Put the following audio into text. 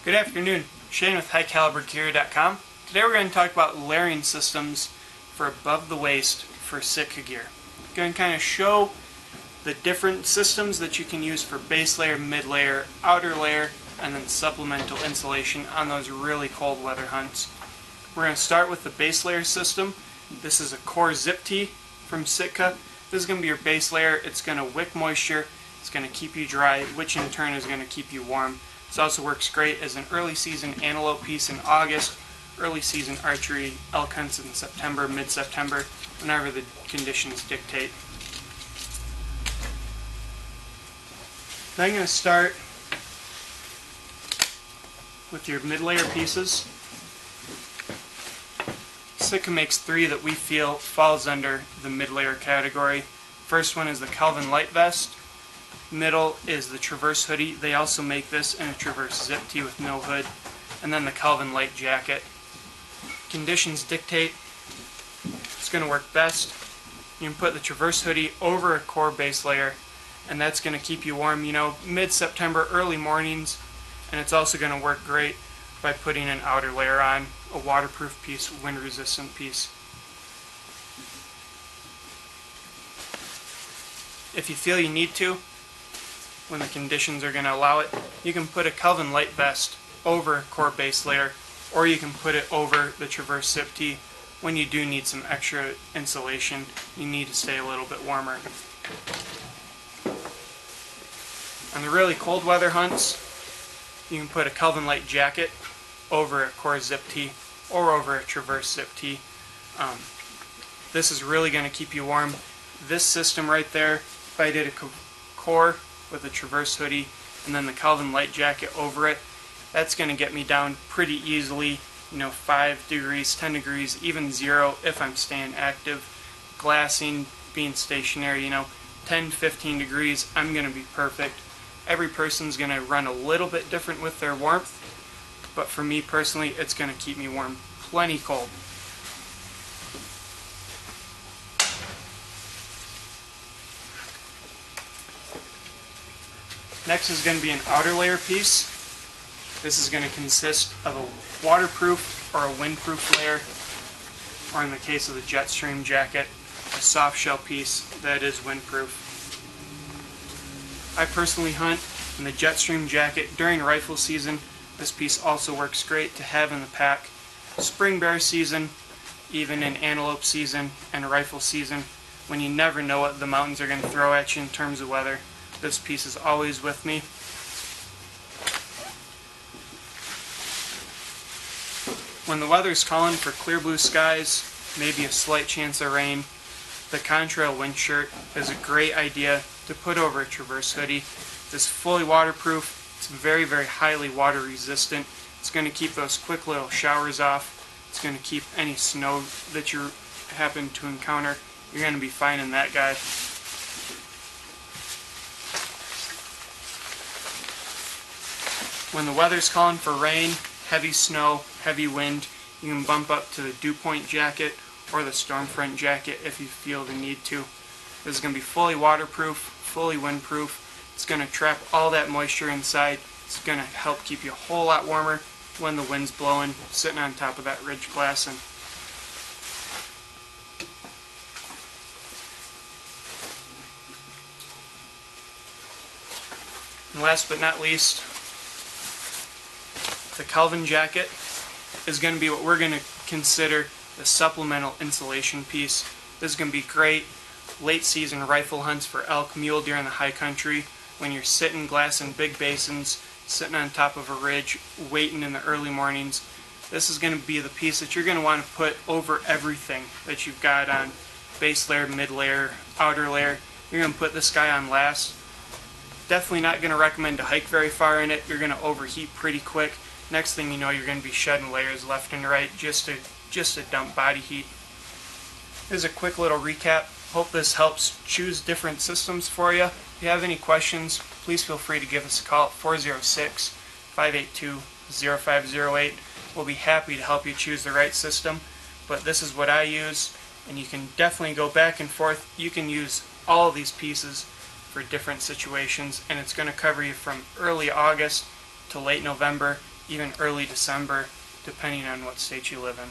Good afternoon, Shane with HighCaliberGear.com. Today we're going to talk about layering systems for above the waist for sitka gear. I'm going to kind of show the different systems that you can use for base layer, mid layer, outer layer, and then supplemental insulation on those really cold weather hunts. We're going to start with the base layer system. This is a core zip tee from Sitka. This is going to be your base layer. It's going to wick moisture. It's going to keep you dry, which in turn is going to keep you warm. This also works great as an early season antelope piece in August, early season archery elk hunts in September, mid-September, whenever the conditions dictate. Then I'm going to start with your mid-layer pieces. Sitka makes three that we feel falls under the mid-layer category. First one is the Calvin Light Vest. Middle is the Traverse hoodie. They also make this in a Traverse zip tee with no hood. And then the Calvin Light jacket. Conditions dictate it's going to work best. You can put the Traverse hoodie over a core base layer, and that's going to keep you warm, mid-September, early mornings. And it's also going to work great by putting an outer layer on, a waterproof piece, wind-resistant piece. If you feel you need to, when the conditions are going to allow it, you can put a Calvin Light Vest over a core base layer, or you can put it over the Traverse zip tee when you do need some extra insulation. You need to stay a little bit warmer. On the really cold weather hunts, you can put a Calvin Light jacket over a core zip tee or over a Traverse zip tee. This is really going to keep you warm. This system right there, if I did a core with a Traverse hoodie and then the Calvin Light jacket over it, that's going to get me down pretty easily, 5 degrees, 10 degrees, even 0 if I'm staying active. Glassing, being stationary, 10, 15 degrees, I'm going to be perfect. Every person's going to run a little bit different with their warmth, but for me personally, it's going to keep me warm. Plenty cold. Next is going to be an outer layer piece. This is going to consist of a waterproof or a windproof layer, or in the case of the Jetstream jacket, a soft shell piece that is windproof. I personally hunt in the Jetstream jacket during rifle season. This piece also works great to have in the pack. Spring bear season, even in antelope season and rifle season, when you never know what the mountains are going to throw at you in terms of weather. This piece is always with me. When the weather's calling for clear blue skies, maybe a slight chance of rain, the contrail wind shirt is a great idea to put over a Traverse hoodie. It's fully waterproof. It's very, very highly water resistant. It's going to keep those quick little showers off. It's going to keep any snow that you happen to encounter. You're going to be fine in that guy. When the weather's calling for rain, heavy snow, heavy wind, you can bump up to the dew point jacket or the Stormfront jacket if you feel the need to. This is going to be fully waterproof, fully windproof. It's going to trap all that moisture inside. It's going to help keep you a whole lot warmer when the wind's blowing, sitting on top of that ridge glassing. And last but not least, the Calvin jacket is going to be what we're going to consider the supplemental insulation piece. This is going to be great late season rifle hunts for elk, mule deer in the high country, when you're sitting glassing big basins, sitting on top of a ridge, waiting in the early mornings. This is going to be the piece that you're going to want to put over everything that you've got on. Base layer, mid layer, outer layer. You're going to put this guy on last. Definitely not going to recommend to hike very far in it. You're going to overheat pretty quick. Next thing you know, you're going to be shedding layers left and right just to dump body heat. Here's a quick little recap. Hope this helps choose different systems for you. If you have any questions, please feel free to give us a call at 406-582-0508. We'll be happy to help you choose the right system. But this is what I use, and you can definitely go back and forth. You can use all of these pieces for different situations, and it's going to cover you from early August to late November even early December, depending on what state you live in.